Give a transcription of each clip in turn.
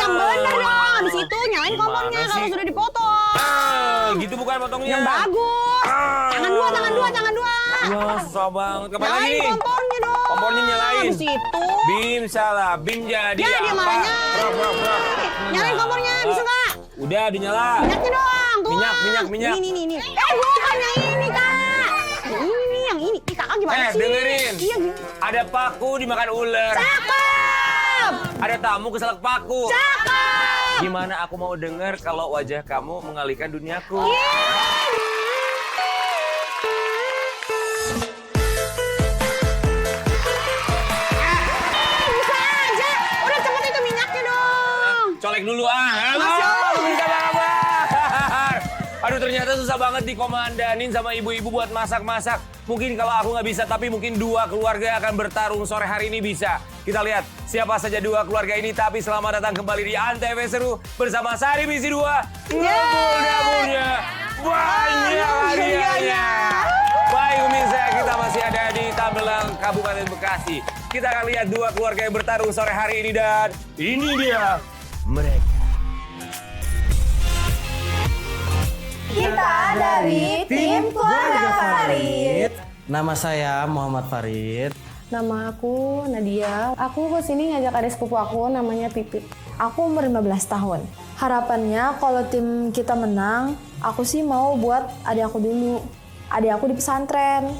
Yang bener dong, habis itu nyalain kompornya kalau sudah dipotong. Gitu bukan potongnya. Yang bagus. Tangan dua. Wah, susah banget. Kapan lagi Nyalain nih? kompornya dong. Kompornya nyalain. Habis itu. Bim salah, Bim jadi Ya, dia apa? malah nyalain. Nyalain kompornya, bisa nggak? Udah, dinyala. Minyaknya doang, tuh. Minyak. Ini. Bukan yang ini, Kak. Yang ini. Ih, Kakak gimana sih? Dengerin. Iya, Ada paku dimakan ular. cakep. Ada tamu keselak paku. Cakep. Gimana aku mau denger kalau wajah kamu mengalihkan duniaku? Bisa aja. Udah cepet itu minyaknya dong. Colek dulu Halo, Masya Allah. apa kabar? Aduh, ternyata susah banget dikomandanin sama ibu-ibu buat masak-masak. Mungkin kalau aku nggak bisa, tapi mungkin dua keluarga akan bertarung sore hari ini bisa. Kita lihat siapa saja dua keluarga ini, tapi selamat datang kembali di Antv Seru bersama Sari Misi 2. Dapurnya banyak hadiahnya. Baik pemirsa, kita masih ada di Tambelang, Kabupaten Bekasi. Kita akan lihat dua keluarga yang bertarung sore hari ini dan ini dia mereka. Kita dari tim keluarga Farid. Nama saya Muhammad Farid. Nama aku Nadia. Aku kesini ngajak adik sepupu aku namanya Pipit. Aku umur 15 tahun. Harapannya kalau tim kita menang, aku sih mau buat adik aku dulu. Adik aku di pesantren.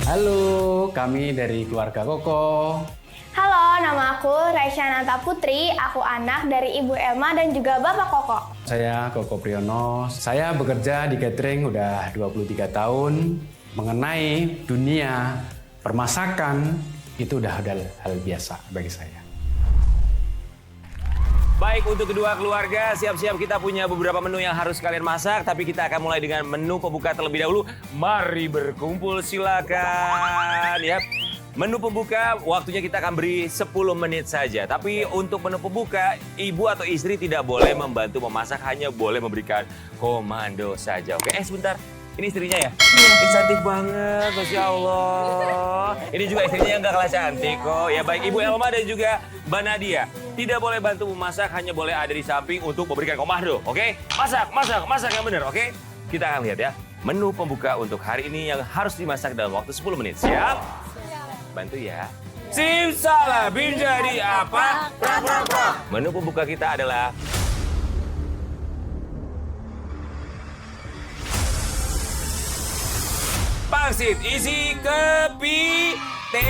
Halo, kami dari keluarga Koko. Halo, nama aku Raisyananta Putri. Aku anak dari Ibu Elma dan juga Bapak Koko. Saya Koko Priyono. Saya bekerja di catering udah 23 tahun. Mengenai dunia permasakan, itu udah hal biasa bagi saya. Baik, untuk kedua keluarga, siap-siap kita punya beberapa menu yang harus kalian masak. Tapi kita akan mulai dengan menu pembuka terlebih dahulu. Mari berkumpul, silakan. Ya. Menu pembuka, waktunya kita akan beri 10 menit saja. Tapi untuk menu pembuka, ibu atau istri tidak boleh membantu memasak, hanya boleh memberikan komando saja. Oke, sebentar. Ini istrinya ya? Ini cantik banget, Masya Allah. Ini juga istrinya yang gak kalah cantik kok. Ya baik, Ibu Elma dan juga Mbak Nadia. Tidak boleh bantu memasak, hanya boleh ada di samping untuk memberikan komando. Oke? Masak yang benar, oke? Kita akan lihat ya. Menu pembuka untuk hari ini yang harus dimasak dalam waktu 10 menit. Siap? Bantu ya. Simsalabim jadi apa? Menu pembuka kita adalah pangsit isi kepiting.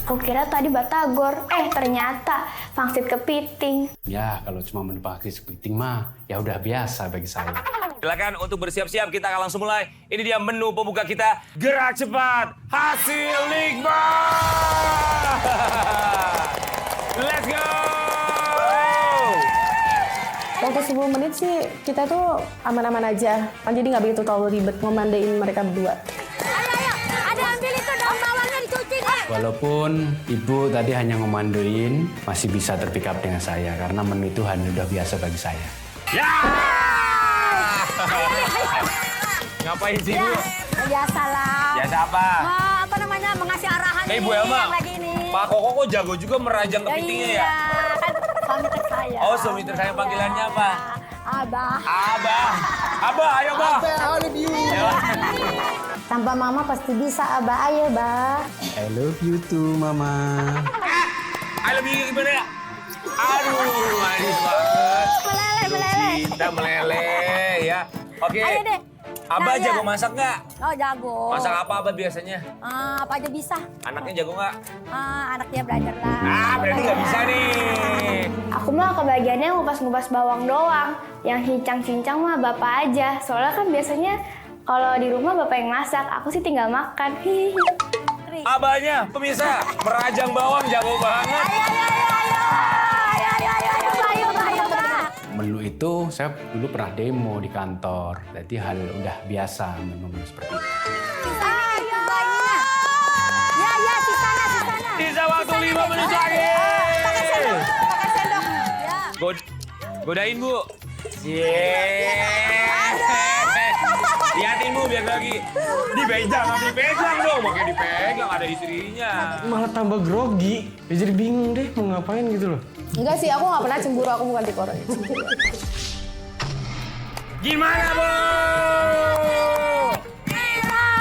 Aku kira tadi batagor, ternyata pangsit kepiting. Ya, kalau cuma menu pangsit kepiting mah, ya udah biasa bagi saya. Silakan untuk bersiap-siap, kita akan langsung mulai. Ini dia menu pembuka kita. Gerak cepat, hasil nikmat. Let's go! Waktu 10 menit sih kita tuh aman-aman aja. Jadi nggak begitu terlalu ribet memandain mereka berdua. Ayo, ada ambil itu dong, bawangnya dicuci. Walaupun ibu tadi hanya ngomandoin, masih bisa terpick up dengan saya. Karena menu itu hanya udah biasa bagi saya. Ya! Ngapain sih, Bu? Biasalah. Biasa apa? Apa namanya, mengasih arahan Ibu nih, Elma, yang lagi ini. Pak Koko kok jago juga merajang kepitingnya ya? Kan suami tersayang. Oh, suami tersayang, panggilannya apa? Abah. Abah, ayo Bah. Tanpa mama pasti bisa, Abah. Ayo, Bah. I love you too, Mama. I love you gimana ya? Aduh, manis banget. Cinta meleleh ya. Oke. Ayo deh. Abah Saya. jago masak nggak? Oh, jago. Masak apa Abah biasanya? Apa aja bisa. Anaknya jago nggak? Anaknya belajar lah. Berarti nggak bisa nih. Aku mah kebagiannya ngupas-ngupas bawang doang. Yang cincang-cincang mah bapak aja. Soalnya kan biasanya kalau di rumah bapak yang masak, aku sih tinggal makan. Abahnya, pemirsa, merajang bawang jago banget. Ayo, Pak. Menu itu saya dulu pernah demo di kantor. Jadi hal udah biasa menu seperti itu. Ya, sisanya. Sisa waktu 5 menit lagi. Pakai sendok. Godain, Bu. Yeay. Liatin Bu, biar lagi. Dipegang dong. Makanya dipegang, ada istrinya. Malah tambah grogi. Ya jadi bingung deh mau ngapain gitu loh. Enggak sih, aku nggak pernah cemburu. Aku bukan tipe orang yang cemburu. Gimana Bu?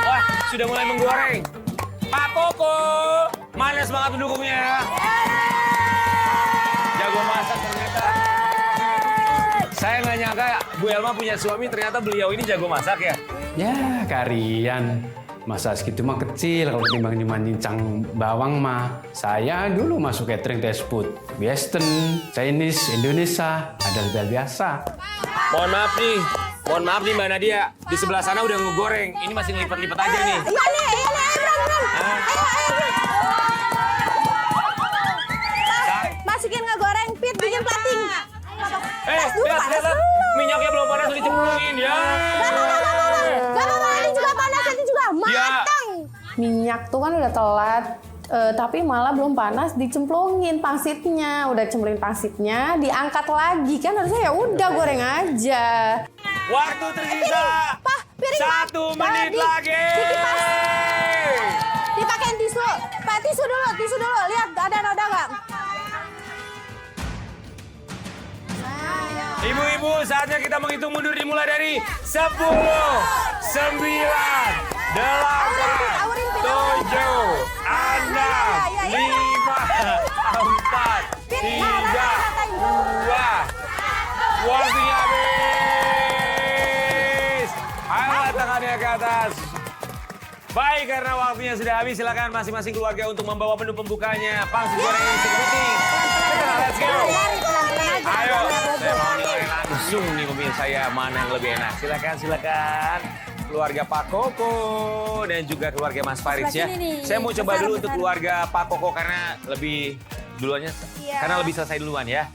Wah, sudah mulai menggoreng. Pak Koko, mana semangat pendukungnya? Jago masak ternyata. Saya nggak nyangka Bu Elma punya suami, ternyata beliau ini jago masak ya. Ya, kalian. Masa segitu mah kecil kalau ketimbang cuma nyincang bawang mah. Saya dulu masuk catering fast food. Western, Chinese, Indonesia, ada hal biasa. Mohon maaf nih Mbak Nadia. Di sebelah sana udah ngegoreng. Ini masih ngelipet-lipet aja nih. Iya nih, Bram. Hah? Masukin ngegoreng, Pit, bikin plating. Lihat. Minyaknya belum panas, udah dicemplungin ya. Gak apa-apa, ini juga panas, ini juga Ya. matang. Minyak tuh kan udah telat. Tapi malah belum panas dicemplungin pangsitnya. Udah cemplungin pangsitnya, diangkat lagi. Kan harusnya ya udah goreng aja. Waktu tersisa. Piring, 1 menit lagi. Dipakein tisu. Pak, tisu dulu. Lihat, ada noda nggak? Ibu-ibu, saatnya kita menghitung mundur dimulai dari 10, 9, 8, 7, 6, 5, 4, 3, 2. Waktunya habis. Ayo tangannya ke atas. Baik, karena waktunya sudah habis, silakan masing-masing keluarga untuk membawa menu pembukanya. Pangsit goreng isi kepiting. Let's go. Ayo, saya mau nilai langsung nih pemirsa saya mana yang lebih enak. Silakan. Keluarga Pak Koko dan juga keluarga Mas Farid ya. Saya mau coba dulu untuk keluarga Pak Koko karena lebih karena lebih selesai duluan ya.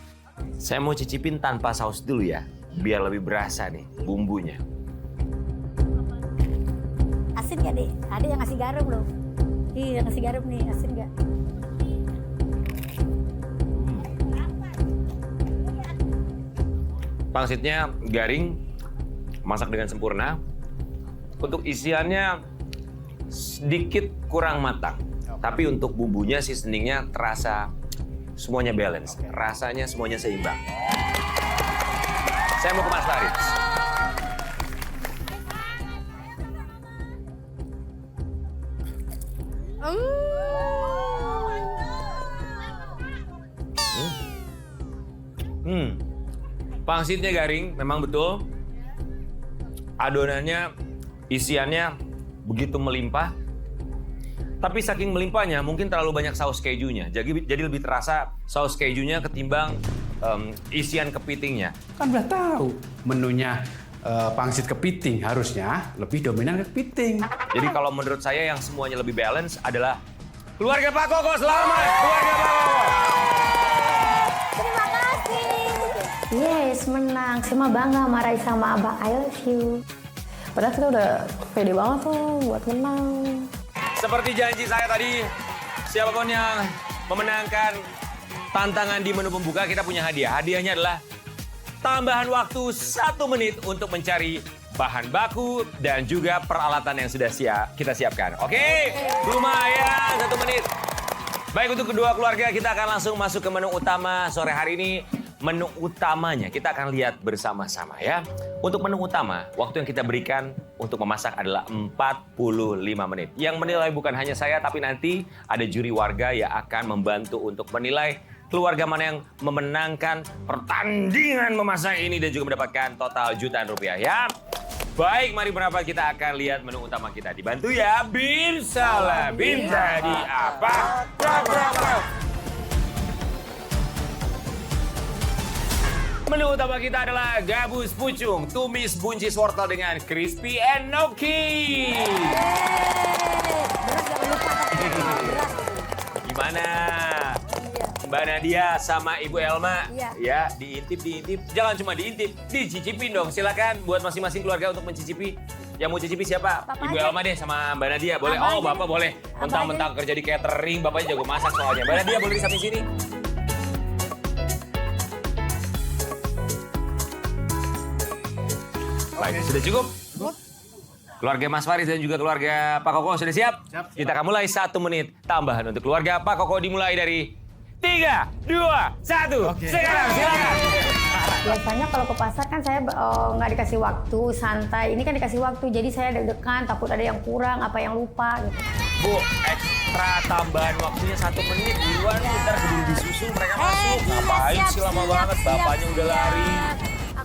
Saya mau cicipin tanpa saus dulu ya, biar lebih berasa nih bumbunya. Asin nggak, Dek? Ada yang ngasih garam loh. Iya, ngasih garam nih, asin nggak? Pangsitnya garing, masak dengan sempurna. Untuk isiannya sedikit kurang matang. Tapi untuk bumbunya, seasoningnya terasa semuanya balance. Rasanya semuanya seimbang. Saya mau ke Mas Farid. Pangsitnya garing, memang betul. Adonannya, isiannya begitu melimpah. Tapi saking melimpahnya, mungkin terlalu banyak saus kejunya. Jadi lebih terasa saus kejunya ketimbang isian kepitingnya. Kan udah tahu menunya pangsit kepiting, harusnya lebih dominan kepiting. Jadi kalau menurut saya yang semuanya lebih balance adalah keluarga Pak Koko. Selamat, keluarga Pak Koko. Terima kasih. Yes, menang. Saya mah bangga sama Rai sama Abang. I love you. Padahal kita udah pede banget tuh buat menang. Seperti janji saya tadi, siapapun yang memenangkan tantangan di menu pembuka, kita punya hadiah. Hadiahnya adalah tambahan waktu 1 menit untuk mencari bahan baku dan juga peralatan yang sudah kita siapkan. Oke, lumayan 1 menit. Baik, untuk kedua keluarga kita akan langsung masuk ke menu utama sore hari ini. Menu utamanya kita akan lihat bersama-sama ya. Untuk menu utama, waktu yang kita berikan untuk memasak adalah 45 menit. Yang menilai bukan hanya saya, tapi nanti ada juri warga yang akan membantu untuk menilai keluarga mana yang memenangkan pertandingan memasak ini dan juga mendapatkan total jutaan rupiah ya. Baik, mari berapa kita akan lihat menu utama kita. Dibantu ya, Bin Salah, Bin jadi apa? Menu utama kita adalah gabus pucung, tumis buncis wortel dengan crispy and gnocchi. Gimana? Mbak Nadia sama Ibu Elma, ya diintip. Jangan cuma diintip, dicicipin dong. Silakan buat masing-masing keluarga untuk mencicipi. Yang mau cicipi siapa? Papa Ibu aja. Elma deh sama Mbak Nadia. Boleh? Papa Oh, aja. Bapak boleh. Mentang-mentang kerja di catering, Bapaknya jago masak soalnya. Mbak Nadia boleh di samping sini. Baik, sudah cukup? Keluarga Mas Faris dan juga keluarga Pak Koko sudah siap? Siap. Kita akan mulai 1 menit tambahan untuk keluarga Pak Koko dimulai dari 3, 2, 1. Oke. Sekarang silakan. Biasanya kalau ke pasar kan saya nggak dikasih waktu, santai. Ini kan dikasih waktu, jadi saya deg-degan, takut ada yang kurang, apa yang lupa gitu. Bu, ekstra tambahan waktunya 1 menit duluan. Ntar keburu disusul mereka masuk. Ngapain sih lama banget? Bapaknya udah lari.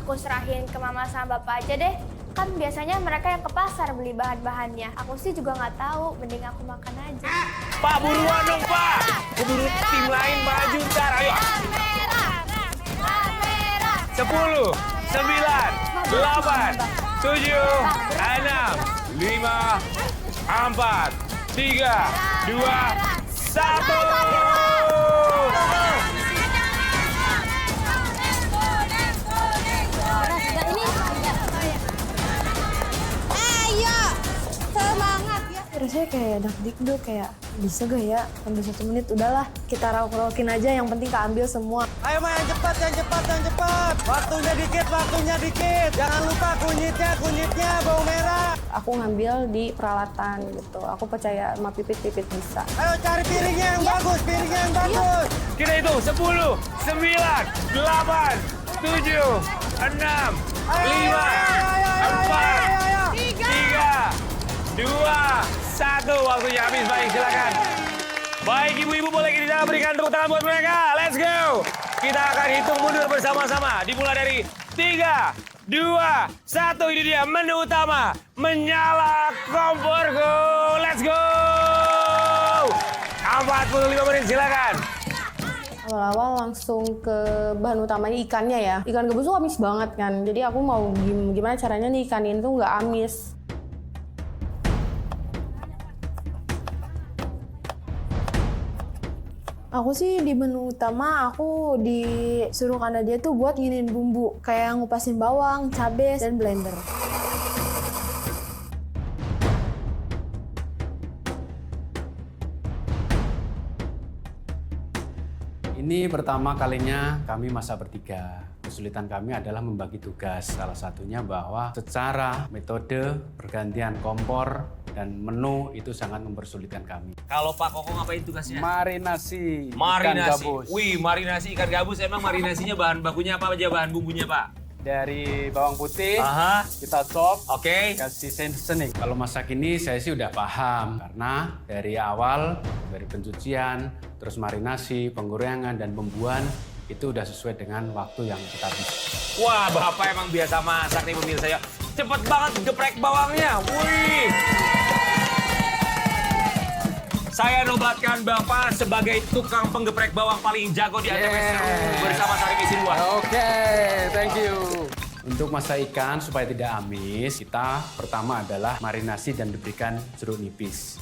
Aku serahin ke mama sama bapak aja deh. Kan biasanya mereka yang ke pasar beli bahan-bahannya. Aku sih juga nggak tahu, mending aku makan aja. Pak, buruan dong, Pak. Keburu tim lain maju ntar. Ayo. 10, 9, 8, 7, 6, 5, 4, 3, 2, 1. Rasanya kayak dakdikduk, kayak bisa gak ya ambil 1 menit, udahlah kita rauk-raukin aja, yang penting keambil semua. Ayo yang cepat, yang cepat, yang cepat. Waktunya dikit. Jangan lupa kunyitnya bawang merah. Aku ngambil di peralatan gitu, aku percaya sama Pipit bisa. Ayo cari piringnya yang bagus, Kita hitung 10, 9, 8, 7, 6, 5, 4, 3, 2, 1. Waktunya habis. Baik, silakan. Baik, ibu-ibu boleh kita berikan tepuk tangan buat mereka. Let's go. Kita akan hitung mundur bersama-sama. Dimulai dari 3, 2, 1. Ini dia menu utama. Menyala komporku. Let's go. 45 menit, silakan. Awal-awal langsung ke bahan utamanya ikannya ya. Ikan gabus tuh amis banget kan, jadi aku mau gimana caranya nih ikan ini tuh nggak amis. Aku sih di menu utama aku disuruh karena dia tuh buat nginin bumbu, kayak ngupasin bawang, cabai, dan blender. Ini pertama kalinya kami masak bertiga. Kesulitan kami adalah membagi tugas. Salah satunya bahwa secara metode pergantian kompor dan menu itu sangat mempersulitkan kami. Kalau Pak Koko ngapain tugasnya? Marinasi. Marinasi. Ikan gabus. Wih, marinasi ikan gabus. Emang marinasinya bahan bakunya apa aja? Bahan bumbunya, Pak? Dari bawang putih, Aha. kita chop, Oke. kasih seasoning. Kalau masak ini saya sih udah paham karena dari awal, dari pencucian, terus marinasi, penggorengan, dan pembuahan itu udah sesuai dengan waktu yang kita bisa. Wah, Bapak emang biasa masak nih pemirsa ya. Cepet banget geprek bawangnya. Wih. Saya nobatkan Bapak sebagai tukang penggeprek bawang paling jago di ATV Seru bersama Sari Misi 2. Oke, thank you. Untuk masak ikan supaya tidak amis, kita pertama adalah marinasi dan diberikan jeruk nipis.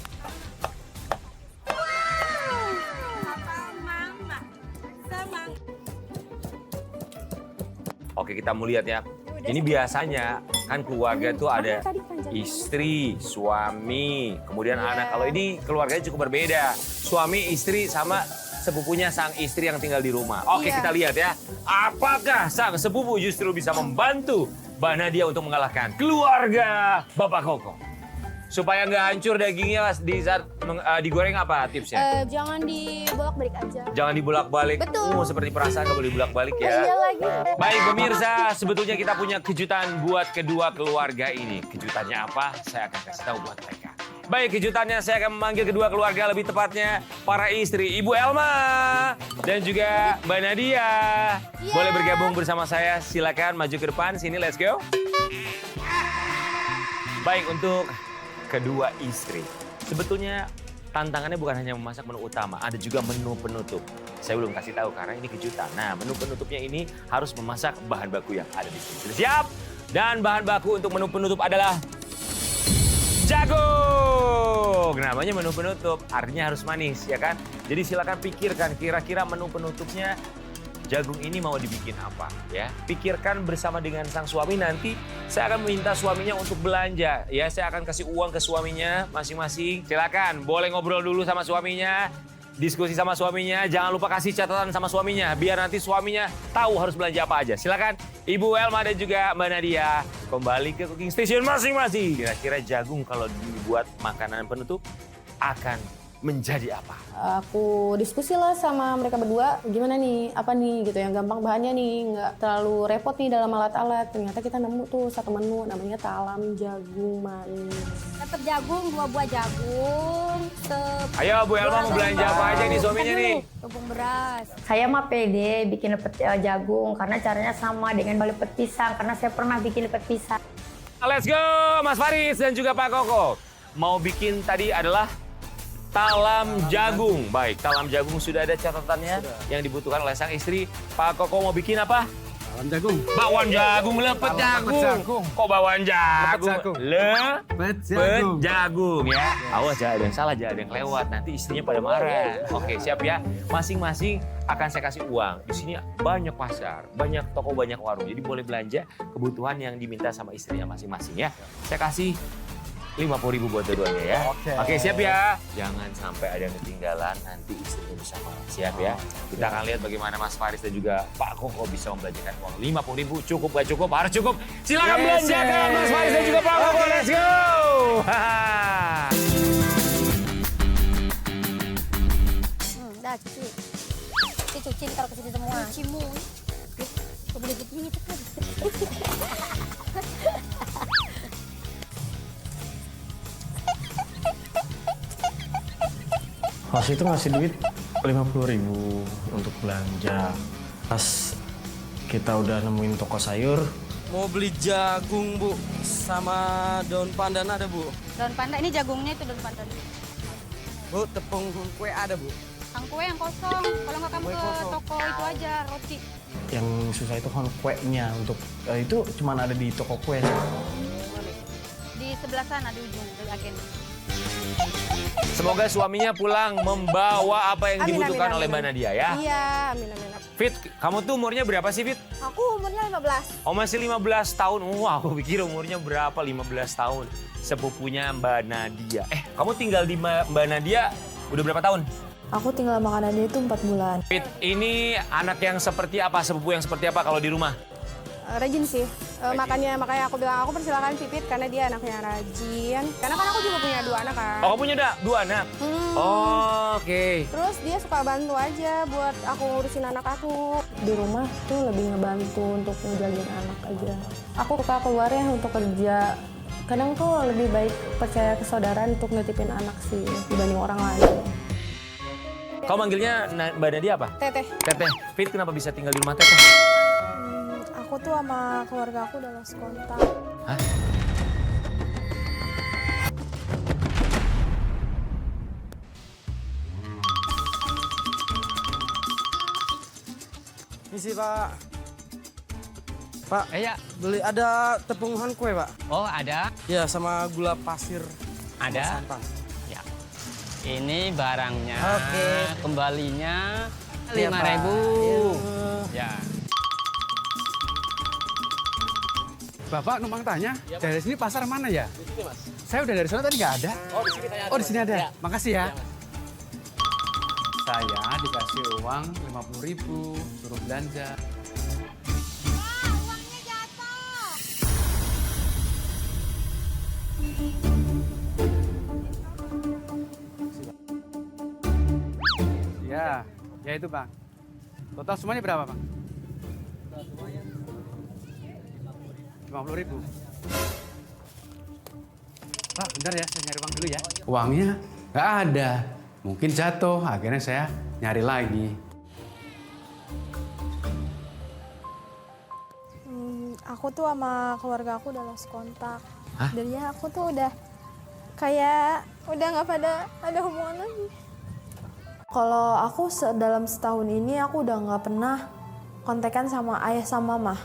Oke, kita mau lihat ya. Ini biasanya kan keluarga tuh ada istri, suami, kemudian anak. Kalau ini keluarganya cukup berbeda. Suami, istri, sama sepupunya sang istri yang tinggal di rumah. Oke, kita lihat ya. Apakah sang sepupu justru bisa membantu Mbak Nadia untuk mengalahkan keluarga Bapak Koko? Supaya nggak hancur dagingnya di saat digoreng, apa tipsnya? Jangan dibolak-balik aja. Jangan dibolak-balik. Betul. Seperti perasaan nggak boleh dibolak-balik ya. Iya lagi. Baik pemirsa, sebetulnya kita punya kejutan buat kedua keluarga ini. Kejutannya apa? Saya akan kasih tahu buat mereka. Baik, kejutannya saya akan memanggil kedua keluarga, lebih tepatnya para istri. Ibu Elma dan juga Mbak Nadia. Boleh bergabung bersama saya, silakan maju ke depan. Sini, let's go. Baik, untuk kedua istri. Sebetulnya tantangannya bukan hanya memasak menu utama, ada juga menu penutup. Saya belum kasih tahu karena ini kejutan. Nah, menu penutupnya ini harus memasak bahan baku yang ada di sini. Sudah siap? Dan bahan baku untuk menu penutup adalah jagung. Namanya menu penutup, artinya harus manis, ya kan? Jadi silakan pikirkan kira-kira menu penutupnya jagung ini mau dibikin apa, ya? Pikirkan bersama dengan sang suami. Nanti saya akan meminta suaminya untuk belanja, ya. Saya akan kasih uang ke suaminya masing-masing. Silakan, boleh ngobrol dulu sama suaminya. diskusi sama suaminya, jangan lupa kasih catatan sama suaminya, biar nanti suaminya tahu harus belanja apa aja. Silakan Ibu Elma dan juga Mbak Nadia kembali ke cooking station masing-masing. Kira-kira jagung kalau dibuat makanan penutup akan menjadi apa? Aku diskusi lah sama mereka berdua, gimana nih, apa nih gitu yang gampang bahannya nih, nggak terlalu repot nih dalam alat-alat. Ternyata kita nemu tuh satu menu namanya talam jagung manis. Tetap jagung, 2 buah jagung. Ayo Bu Elma mau belanja apa aja nih suaminya nih? Tepung beras. Saya mah pede bikin lepet jagung karena caranya sama dengan lepet pisang karena saya pernah bikin lepet pisang. Let's go Mas Faris dan juga Pak Koko. Mau bikin tadi adalah talam jagung. Baik, talam jagung sudah ada catatannya yang dibutuhkan oleh sang istri. Pak Koko mau bikin apa? Talam jagung. Bakwan jagung, lepet jagung. Kok bakwan jagung? Lepet jagung ya. Awas jangan ada yang salah, jangan ada yang lewat. Nanti istrinya pada marah. Oke, siap ya. Masing-masing akan saya kasih uang. Di sini banyak pasar, banyak toko, banyak warung. Jadi boleh belanja kebutuhan yang diminta sama istrinya masing-masing ya. Saya kasih 50.000 buat dua-duanya ya. Oke, siap ya. Jangan sampai ada yang ketinggalan, nanti istrinya bisa marah. Siap ya. Kita akan lihat bagaimana Mas Faris dan juga Pak Koko bisa membelanjakan uang 50.000. Cukup gak cukup? Harus cukup. Silakan belanjakan Mas Faris dan juga Pak Koko. Let's go. Dah cuci. Cuci kalau ke sini semua. Cucimu. Boleh begini tekan. Pas itu ngasih duit 50.000 untuk belanja. Pas kita udah nemuin toko sayur. Mau beli jagung, Bu. Sama daun pandan ada, Bu. Daun pandan, ini jagungnya itu daun pandan. Bu, tepung kue ada, Bu. Yang kue yang kosong, kalau nggak kamu ke toko itu aja, roti. Yang susah itu kan kuenya. Untuk itu cuman ada di toko kue. Di sebelah sana, di ujung, di agen. Semoga suaminya pulang membawa apa yang dibutuhkan oleh Mbak Nadia ya. Iya, amin. Fit, kamu tuh umurnya berapa sih Fit? Aku umurnya 15. Oh masih 15 tahun. Wah, aku pikir umurnya berapa? 15 tahun. Sepupunya Mbak Nadia. Kamu tinggal di Mbak Nadia udah berapa tahun? Aku tinggal sama Nadia itu 4 bulan. Fit, ini anak yang seperti apa? Sepupu yang seperti apa kalau di rumah? Rajin sih, makanya aku bilang aku persilakan Pipit karena dia anaknya rajin. Karena kan aku juga punya 2 anak kan. Oh, kamu punya 2 anak? Oh, oke. Terus dia suka bantu aja buat aku ngurusin anak aku. Di rumah tuh lebih ngebantu untuk ngejagain anak aja. Aku suka keluar ya untuk kerja. Kadang tuh lebih baik percaya ke saudara untuk nitipin anak sih dibanding orang lain. Kau manggilnya Mbak Nadia apa? Teteh. Teteh. Fit, kenapa bisa tinggal di rumah Teteh? Aku tuh sama keluarga aku udah lost kontak. Hah? Misi, Pak. Pak, Ya, beli ada tepungan kue, Pak. oh ada, Ya, sama gula pasir. ada. Santan. Ya, ini barangnya. Oke. Kembalinya Iya, 5.000. Pak. Ya. Bapak numpang tanya, dari sini pasar mana ya? Di sini, Mas. Saya udah dari sana tadi nggak ada. Oh, di sini saya ada. Oh, di sini ada. Makasih ya. Saya dikasih uang 50.000, suruh belanja. Ya itu Bang. Total semuanya berapa Bang? 50.000. Pak, bentar ya, saya nyari uang dulu ya. Uangnya nggak ada. Mungkin jatuh, akhirnya saya nyari lagi. Aku tuh sama keluarga aku udah lost kontak. Hah? Jadi ya aku tuh udah kayak udah nggak ada hubungan lagi. Kalau aku dalam setahun ini aku udah nggak pernah kontekan sama ayah sama mama.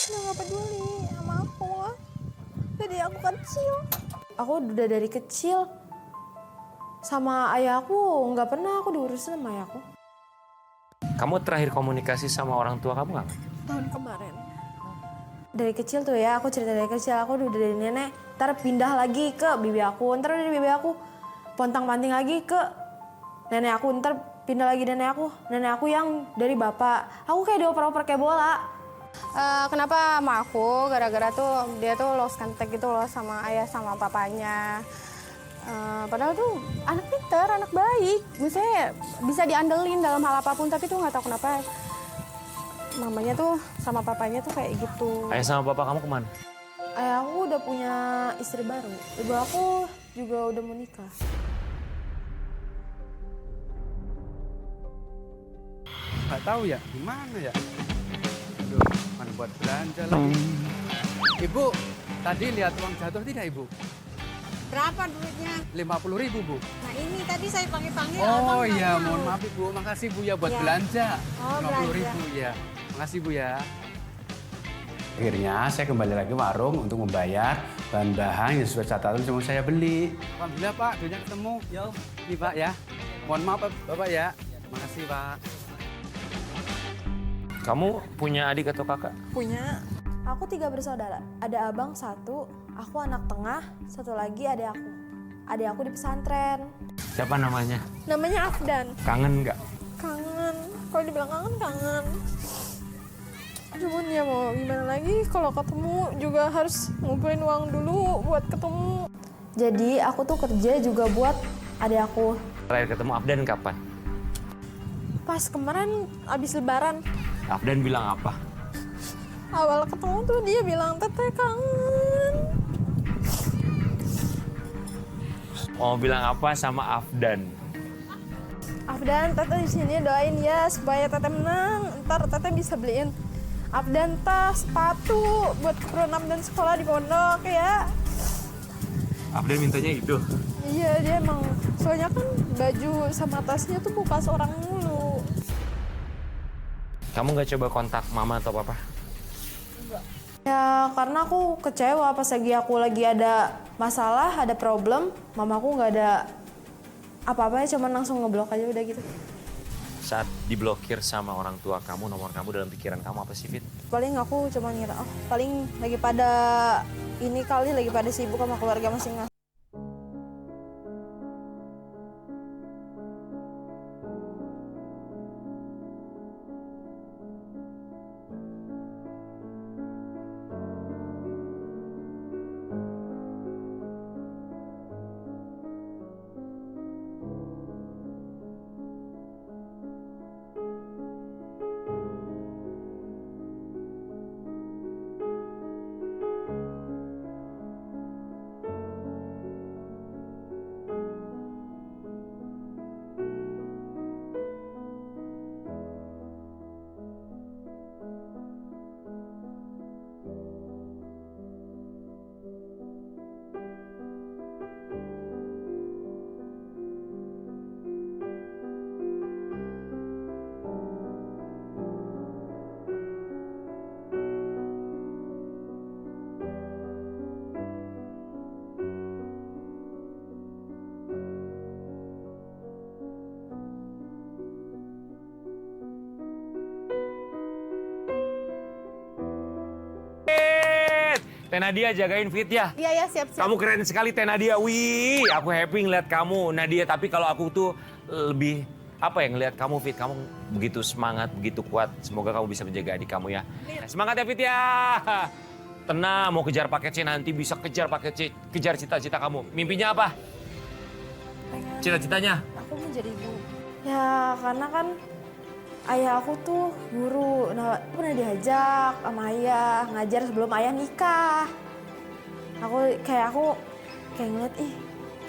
Udah nggak peduli sama aku. Dari aku kecil. Aku udah dari kecil sama ayah aku nggak pernah aku diurusin sama ayah aku. Kamu terakhir komunikasi sama orang tua kamu nggak? Tahun kemarin. Dari kecil tuh ya, aku cerita dari kecil, aku udah dari nenek, ntar pindah lagi ke bibi aku, ntar dari bibi aku pontang-panting lagi ke nenek aku, ntar pindah lagi nenek aku yang dari bapak. Aku kayak dioper-oper kayak bola. Kenapa sama aku? Gara-gara tuh dia tuh lost contact gitu loh sama ayah sama papanya. Padahal tuh anak pintar, anak baik. Misalnya bisa diandelin dalam hal apapun, tapi tuh nggak tahu kenapa mamanya tuh sama papanya tuh kayak gitu. Ayah sama papa kamu kemana? Ayah aku udah punya istri baru. Ibu aku juga udah mau nikah. Nggak tahu ya, gimana ya? Aduh, mana buat belanja lagi. Ibu, tadi lihat uang jatuh tidak Ibu? Berapa duitnya? 50.000 Bu. Nah ini tadi saya panggil-panggil. Oh iya, mohon maaf Ibu. Makasih Bu ya buat belanja. Oh, 50.000 ya. Makasih Bu ya. Akhirnya saya kembali lagi warung untuk membayar bahan-bahan yang sesuai catatan yang saya beli. Alhamdulillah Pak, duitnya ketemu. Ya, ini Pak ya. Mohon maaf Bapak ya. Makasih Pak. Kamu punya adik atau kakak? Punya. Aku 3 bersaudara. Ada abang 1, aku anak tengah, 1 lagi adik aku. Adik aku di pesantren. Siapa namanya? Namanya Afdan. Kangen nggak? Kangen. Kalau dibilang kangen, kangen. Cuman ya mau gimana lagi, kalau ketemu juga harus ngumpulin uang dulu buat ketemu. Jadi aku tuh kerja juga buat adik aku. Terakhir ketemu Afdan kapan? Pas kemarin abis lebaran, Afdan bilang apa? awal ketemu tuh dia bilang, "Teteh kangen." Mau bilang apa sama Afdan? Afdan, Teteh di sini doain ya supaya Teteh menang. Ntar Teteh bisa beliin Afdan tas, sepatu buat keperluan Afdan sekolah di pondok ya. Afdan mintanya itu. Iya, dia emang soalnya kan baju sama tasnya tuh bekas orang mulu. Kamu nggak coba kontak mama atau papa? Ya karena aku kecewa pas aku lagi ada masalah, ada problem, mamaku nggak ada apa-apa, cuma langsung ngeblok aja udah gitu. Saat diblokir sama orang tua kamu, nomor kamu dalam pikiran kamu apa sih, Fit? Paling aku cuma ngira, oh paling lagi pada ini kali, lagi pada sibuk sama keluarga masing-masing. Teh Nadia jagain Fit ya. Iya ya, siap-siap. Kamu keren sekali Teh Nadia. Wih, aku happy ngeliat kamu Nadia. Tapi kalau aku tuh lebih apa ya ngeliat kamu Fit. Kamu begitu semangat, begitu kuat. Semoga kamu bisa menjaga adik kamu ya. Semangat ya Fit ya. Tenang, mau kejar paket C nanti bisa kejar paket C. Kejar cita-cita kamu. Mimpinya apa? Cita-citanya? Aku mau jadi guru. Ya karena kan ayah aku tuh guru. Nah, aku pernah diajak sama ayah ngajar sebelum ayah nikah. Aku kayak ngeliat,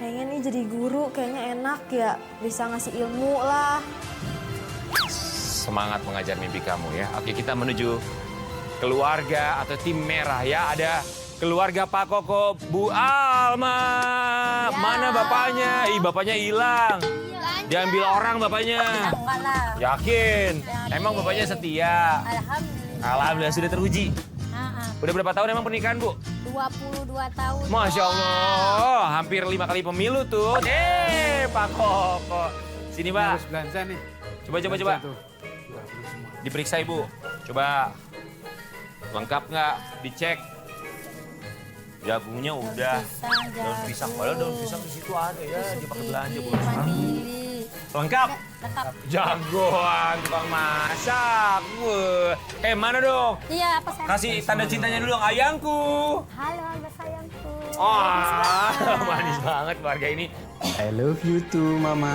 pengen nih jadi guru, kayaknya enak ya, bisa ngasih ilmu lah. Semangat mengajar mimpi kamu ya. Oke, kita menuju keluarga atau tim merah ya. Ada keluarga Pak Koko, Bu Alma. Mana bapaknya? Ih, bapaknya hilang. Diambil orang bapaknya. Enggak lah. Yakin? Emang bapaknya setia? Alhamdulillah. Alhamdulillah sudah teruji. Udah berapa tahun emang pernikahan, Bu? 22 tahun. Masya Allah, hampir 5 kali pemilu tuh. Pak Koko. Sini, Pak. Harus belanja nih. Coba. Tuh. Diperiksa, Ibu. Coba. Lengkap nggak? Dicek. Jagungnya udah. Daun pisang. Padahal daun pisang di situ ada ya. Dia pakai belanja, Bu. Lengkap? Lengkap. Jagoan tukang masak. Wah. Mana dong? Iya, apa sayang? Kasih tanda cintanya dulu dong, ayangku. Halo, halo sayangku. Oh, manis banget keluarga ini. I love you too, Mama.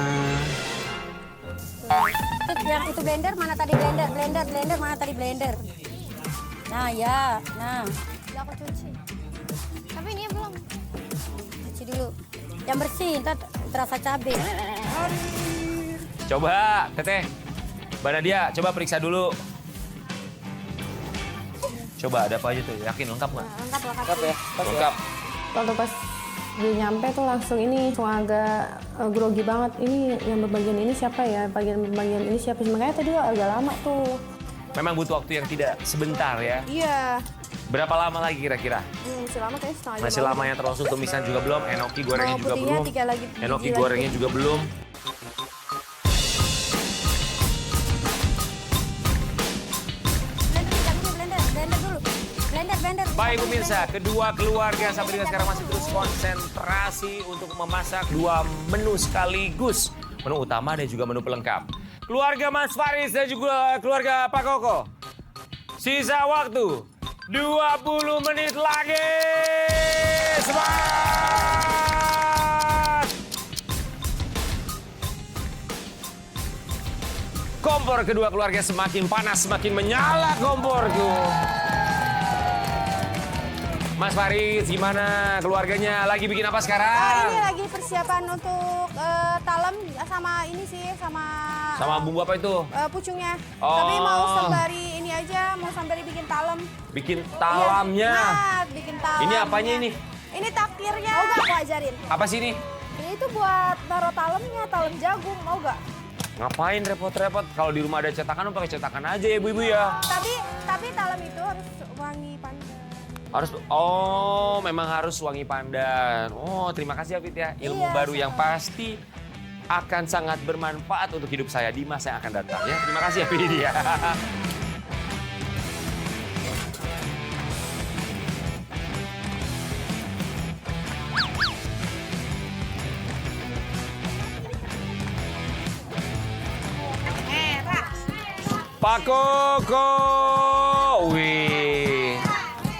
Yang itu blender, mana tadi blender? Blender, mana tadi blender? Nah, ya. Nah. Ya aku cuci. Tapi ini belum. Cuci dulu. Yang bersih, ntar terasa cabai. Coba, Teteh. Mbak Nadia, coba periksa dulu. Coba, ada apa aja tuh? Yakin lengkap nggak? Lengkap ya. Lengkap. Waktu pas dia nyampe tuh langsung agak grogi banget. Ini yang bagian ini siapa ya? Bagian ini siapa? Makanya tadi agak lama tuh. Memang butuh waktu yang tidak sebentar ya. Iya. Berapa lama lagi kira-kira? Masih lama kayaknya setengah jam. Masih lama ya, termasuk tumisan juga belum, enoki gorengnya juga putihnya belum. 3 lagi. Enoki biji gorengnya juga belum. Blender dulu. Blender. Baik pemirsa, kedua keluarga sampai dengan sekarang masih terus konsentrasi untuk memasak 2 menu sekaligus. Menu utama dan juga menu pelengkap. Keluarga Mas Faris dan juga keluarga Pak Koko. Sisa waktu 20 menit lagi. Semangat! Kompor kedua keluarga semakin panas, semakin menyala komporku. Mas Faris, gimana keluarganya? Lagi bikin apa sekarang? Ini lagi persiapan untuk talam sama ini sih, sama Sama bumbu apa itu? pucungnya. Oh. Tapi mau sembari ini aja, mau sembari bikin talam. Bikin talamnya. Iya, nah, bikin talam. Ini apanya ini? Ini takirnya. Mau gak aku ajarin? Apa sih ini? Ini tuh buat taruh talemnya, talem jagung. Mau gak? Ngapain repot-repot? Kalau di rumah ada cetakan, pakai cetakan aja ya ibu-ibu ya. Tapi talem itu harus wangi pandan. Memang harus wangi pandan. Oh, terima kasih ya Fit ya. Ilmu Iya, baru yang pasti akan sangat bermanfaat untuk hidup saya di masa yang akan datang ya. Terima kasih ya Fit ya. Pak Koko. Wih.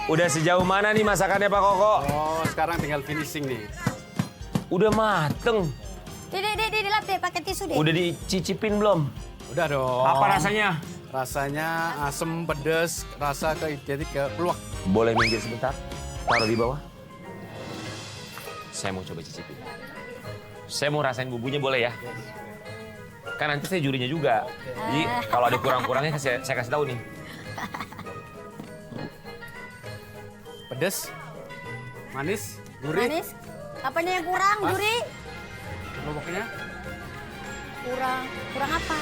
Udah sejauh mana nih masakannya Pak Koko? Oh, sekarang tinggal finishing nih. Udah mateng. Dilap deh, pakai tisu deh. Udah dicicipin belum? Udah dong. Apa rasanya? Rasanya asem, pedes, rasa jadi ke peluak. Boleh minggir sebentar? Taruh di bawah. Saya mau coba cicipin. Saya mau rasain bumbunya boleh ya? Kan nanti saya jurinya juga. Jadi kalau ada kurang-kurangnya saya kasih tahu nih. Pedes, manis, gurih. Manis. Apanya yang kurang, Pas. Juri? Loboknya. Kurang apa?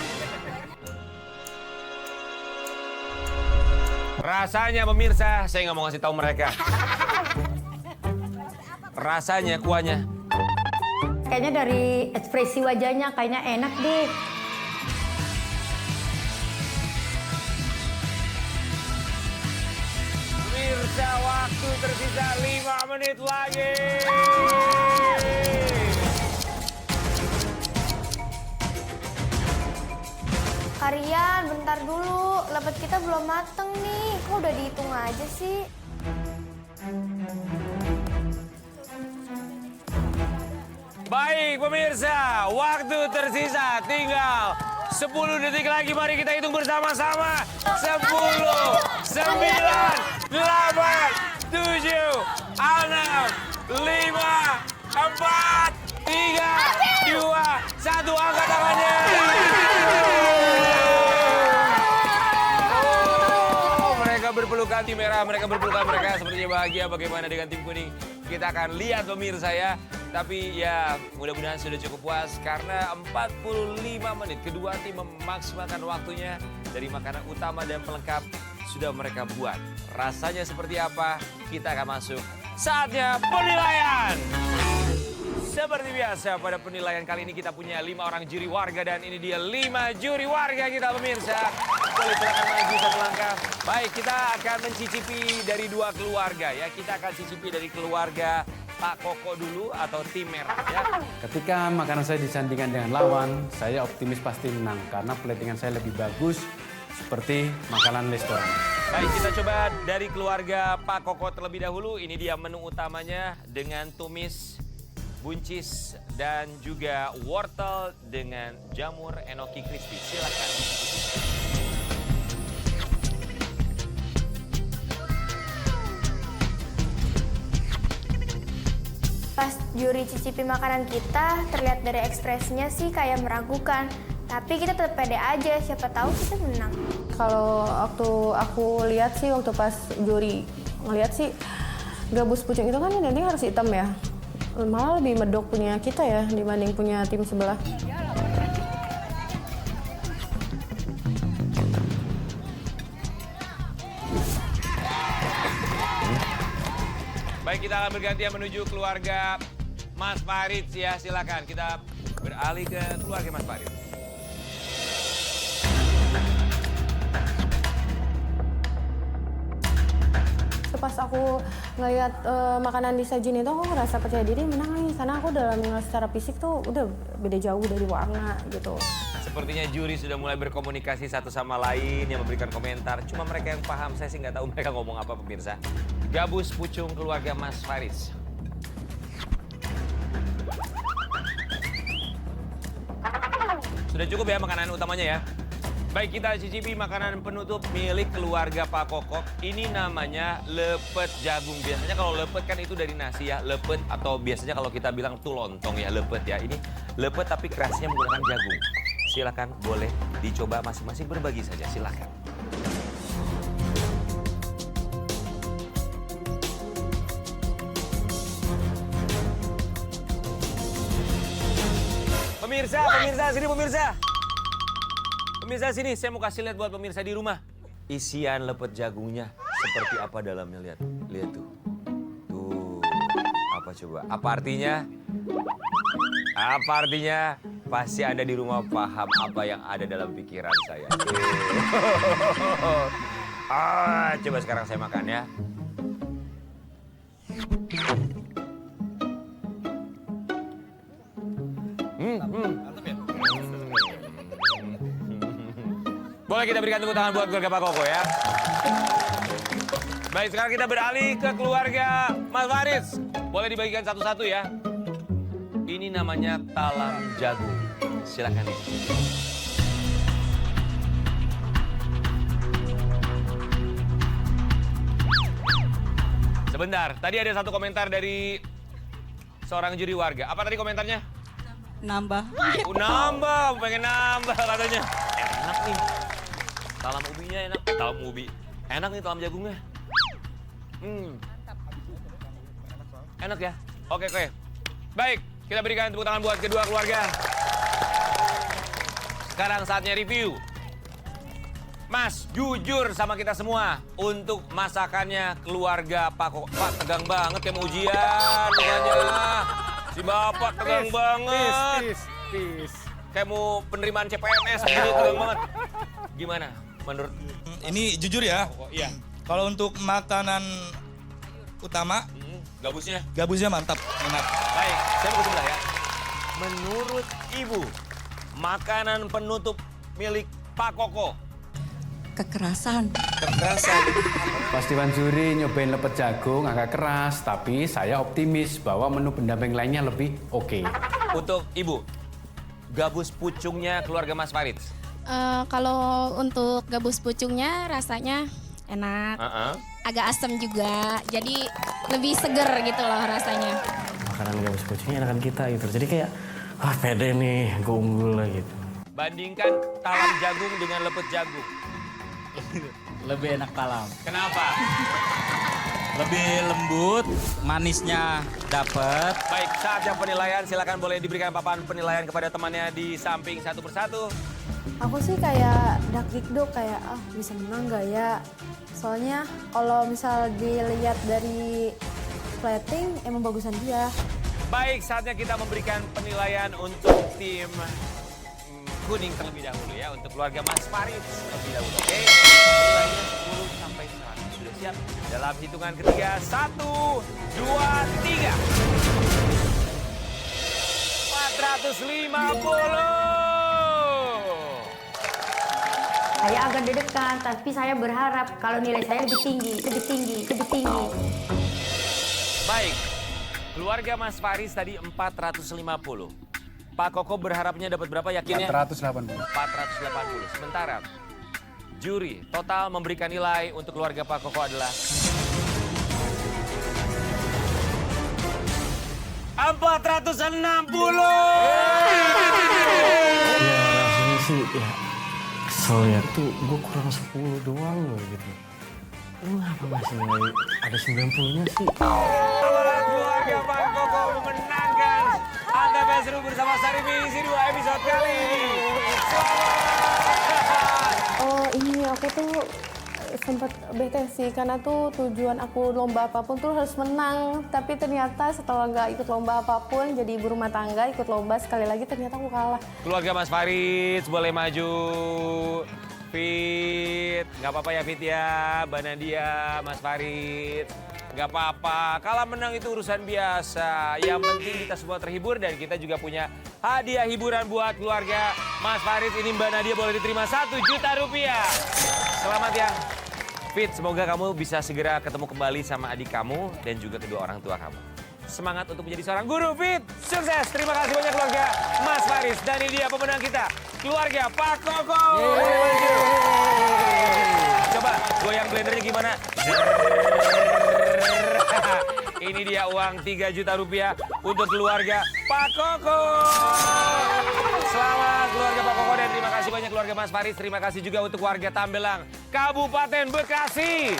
Rasanya pemirsa, saya nggak mau ngasih tahu mereka. Rasanya kuahnya. Kayaknya dari ekspresi wajahnya kayaknya enak deh. Pemirsa, waktu tersisa 5 menit lagi. Kalian bentar dulu, lepet kita belum mateng nih. Kok udah dihitung aja sih? Baik pemirsa, waktu tersisa tinggal 10 detik lagi. Mari kita hitung bersama-sama. 10, 9, 8, 7, 6, 5, 4, 3, 2, 1. Angkat tangannya. Oh, mereka berpelukan tim merah, mereka berpelukan, mereka sepertinya bahagia. Bagaimana dengan tim kuning? Kita akan lihat pemirsa ya. Tapi ya mudah-mudahan sudah cukup puas karena 45 menit kedua tim memaksimalkan waktunya dari makanan utama dan pelengkap sudah mereka buat. Rasanya seperti apa? Kita akan masuk. Saatnya penilaian. Seperti biasa pada penilaian kali ini kita punya 5 orang juri warga dan ini dia 5 juri warga kita pemirsa. Boleh silakan maju satu langkah. Baik, kita akan mencicipi dari 2 keluarga ya. Kita akan cicipi dari keluarga Pak Koko dulu atau tim merah ya? Ketika makanan saya disandingkan dengan lawan, saya optimis pasti menang karena platingan saya lebih bagus seperti makanan restoran. Baik, kita coba dari keluarga Pak Koko terlebih dahulu. Ini dia menu utamanya dengan tumis, buncis, dan juga wortel dengan jamur enoki crispy. Silakan. Pas juri cicipi makanan kita, terlihat dari ekspresinya sih kayak meragukan. Tapi kita tetap pede aja, siapa tahu kita menang. Kalau waktu aku lihat sih, waktu pas juri ngelihat sih, gabus pucung itu kan nanti harus hitam ya. Malah lebih medok punya kita ya dibanding punya tim sebelah. Baik, kita akan bergantian menuju keluarga Mas Farid ya. Silakan kita beralih ke keluarga Mas Farid. Pas aku ngeliat makanan disajin itu, aku ngerasa percaya diri menang nih. Karena aku dalam ngeliat secara fisik tuh udah beda jauh dari warna gitu. Sepertinya juri sudah mulai berkomunikasi satu sama lain yang memberikan komentar. Cuma mereka yang paham, saya sih nggak tahu mereka ngomong apa pemirsa. Gabus pucung keluarga Mas Faris. Sudah cukup ya makanan utamanya ya. Baik, kita cicipi makanan penutup milik keluarga Pak Kokok. Ini namanya lepet jagung. Biasanya kalau lepet kan itu dari nasi ya, lepet. Atau biasanya kalau kita bilang tuh lontong ya, lepet ya. Ini lepet tapi kerasnya menggunakan jagung. Silakan, boleh dicoba masing-masing, berbagi saja, silakan. Pemirsa, sini pemirsa. Pemirsa sini, saya mau kasih lihat buat pemirsa di rumah. Isian lepet jagungnya seperti apa dalamnya, lihat. Lihat tuh. Tuh, apa coba? Apa artinya? Apa artinya? Pasti Anda di rumah paham apa yang ada dalam pikiran saya. Coba sekarang saya makan ya. Boleh kita berikan tepuk tangan buat keluarga Pak Koko ya. Baik, sekarang kita beralih ke keluarga Mas Faris. Boleh dibagikan satu-satu ya. Ini namanya talam jagung. Silakan. Sebentar, tadi ada satu komentar dari seorang juri warga. Apa tadi komentarnya? Nambah. Nambah, pengen nambah katanya. Enak nih. Talam ubinya enak. Talam ubi. Enak nih talam jagungnya. Enak ya? Oke. Baik, kita berikan tepuk tangan buat kedua keluarga. Sekarang saatnya review. Mas, jujur sama kita semua. Untuk masakannya keluarga Pak Koko. Pak, tegang banget kayak mau ujian mukanya. Si Bapak tegang banget. Kayak mau penerimaan CPNS gitu, tegang banget. Gimana menurut? Ini jujur ya. Iya. Kalau untuk makanan utama, Gabusnya mantap, enak. Baik, saya mau ke sebelah ya. Menurut Ibu, makanan penutup milik Pak Koko. Kekerasan. Pas Dewan Juri nyobain lepet jagung agak keras, tapi saya optimis bahwa menu pendamping lainnya lebih oke. Untuk Ibu, gabus pucungnya keluarga Mas Farid. Kalau untuk gabus pucungnya rasanya enak, agak asam juga, jadi lebih seger gitu loh rasanya. Makanan gabus pucungnya enakan kita gitu, jadi kayak pede nih, gue unggul lah gitu. Bandingkan talam jagung dengan lepet jagung. Lebih enak talam. Kenapa? Lebih lembut, manisnya dapet. Baik, saatnya penilaian. Silakan boleh diberikan papan penilaian kepada temannya di samping satu persatu. Aku sih kayak dak-dikduk kayak bisa menang gak ya? Soalnya kalau misal dilihat dari plating emang bagusan dia. Baik, saatnya kita memberikan penilaian untuk tim kuning terlebih dahulu ya, untuk keluarga Mas Farid terlebih dahulu. Oke, nilainya 10 sampai 100. Sudah siap? Dalam hitungan ketiga, 1, 2, 3. Saya agak deg-degan, tapi saya berharap kalau nilai saya lebih tinggi, lebih tinggi, lebih tinggi. Baik, keluarga Mas Faris tadi 450. Pak Koko berharapnya dapat berapa yakinnya? 480. 480. Sementara juri total memberikan nilai untuk keluarga Pak Koko adalah 460. Ya rasanya sih ya kesel ya tuh gue kurang 10 doang loh gitu. Lu ngapa masih nilai ada 90-nya sih? Keluarga Pak Koko memenangkan Antv Seru bersama Sarimi isi 2 episode kali ini. Oh ini aku tuh sempat bete sih karena tuh tujuan aku lomba apapun tuh harus menang, tapi ternyata setelah nggak ikut lomba apapun jadi ibu rumah tangga, ikut lomba sekali lagi ternyata aku kalah. Keluarga Mas Faris boleh maju. Fit, nggak apa-apa ya Fit ya, Mbak Nadia, Mas Farid. Nggak apa-apa, kalah menang itu urusan biasa. Yang penting kita semua terhibur dan kita juga punya hadiah hiburan buat keluarga Mas Farid. Ini Mbak Nadia boleh diterima 1 juta rupiah. Selamat ya. Fit, semoga kamu bisa segera ketemu kembali sama adik kamu dan juga kedua orang tua kamu. Semangat untuk menjadi seorang guru, Fit. Sukses. Terima kasih banyak keluarga Mas Faris. Dan ini dia pemenang kita, keluarga Pak Koko. Coba goyang blendernya gimana? Ini dia uang 3 juta rupiah untuk keluarga Pak Koko. Selamat keluarga Pak Koko dan terima kasih banyak keluarga Mas Faris. Terima kasih juga untuk warga Tambelang, Kabupaten Bekasi.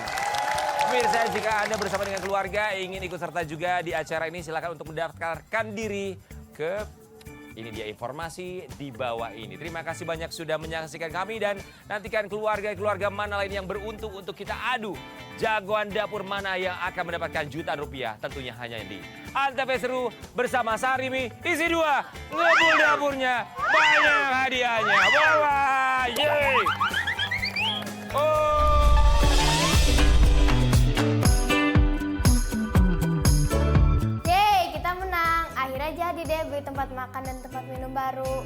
Pemirsa, jika Anda bersama dengan keluarga ingin ikut serta juga di acara ini, silakan untuk mendaftarkan diri ke, ini dia informasi di bawah ini. Terima kasih banyak sudah menyaksikan kami dan nantikan keluarga-keluarga mana lain yang beruntung untuk kita adu. Jagoan dapur mana yang akan mendapatkan jutaan rupiah, tentunya hanya di Antv Seru bersama Sarimi isi 2. Ngebul dapurnya, banyak hadiahnya. Bawa, yeay. Oh. Jadi deh beli tempat makan dan tempat minum baru.